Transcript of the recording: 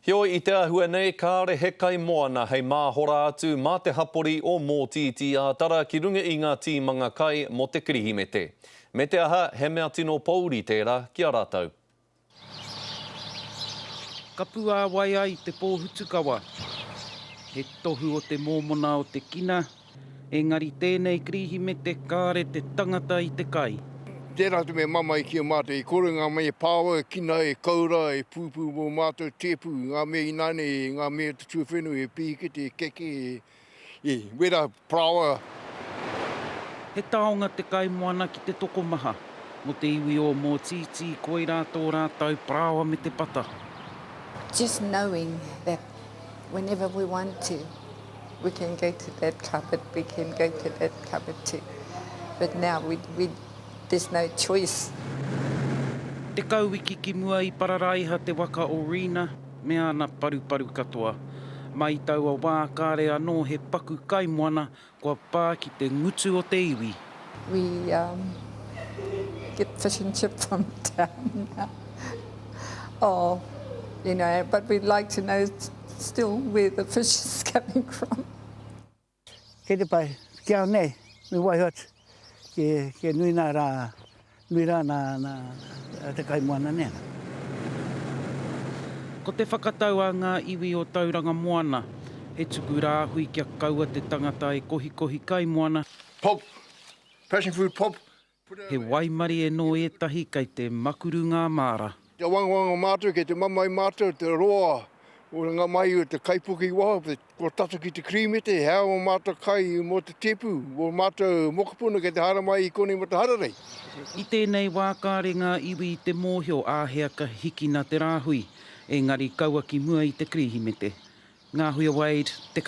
Hio I te ahua nei, kāre he kai moana hei māhora atu mā te hapori o Mōtiti a tara ki runga I ngā tīmanga kai mo te kirihimete. Me te aha, he mea tino pouri tērā ki a rātou. Ka pua wai ai te pōhutukawa. He tohu o te mōmona o te kina, engari tēnei kirihimete kāre te tangata I te kai. Tērā te me mama I kia mātou, I kore ngā mea pāua, kina, e kaura, e pūpū mō mātou tēpū, ngā mea inane, ngā mea te tuawhenu, e pīkete, e keke, e wera prawa. He taonga te kai moana ki te tokomaha, mo te iwi o Mōtiti, koe rātou rātou prawa me te pata. Just knowing that whenever we want to, we can go to that cupboard, we can go to that cupboard too. But now there's no choice. Te kauwiki ki mua I Pararaiha te waka o Rina, me ana paru katoa. Mai taua wā kāre anō he paku kai moana, kua pā ki te ngutu o te iwi. We get fish and chip from town now. Oh, you know, but we'd like to know still where the fish is coming from. Kei te pai, kia nei, me waihat, ke nui rā nā te kai moana nea. Ko te whakatau a ngā iwi o tauranga moana, he tuku rāhui kia kaua te tangata e kohi kai moana. Pop, passion fruit pop. He waimari e no etahi kei te makuru ngā māra. Te wangawanga mātou, kei te mamai mātou, te roa, o ngā mai o te kaipuki waha, ko tata ki te krimete, hea o mātou kai mo te tepu, o mātou mokapuna kei te haramai I koni mo te hararei. I tēnei wākāre ngā iwi I te mōhio āhea ka hiki nā te rāhui, engari kaua ki mua I te kirihimete. Ngā hui Wade, te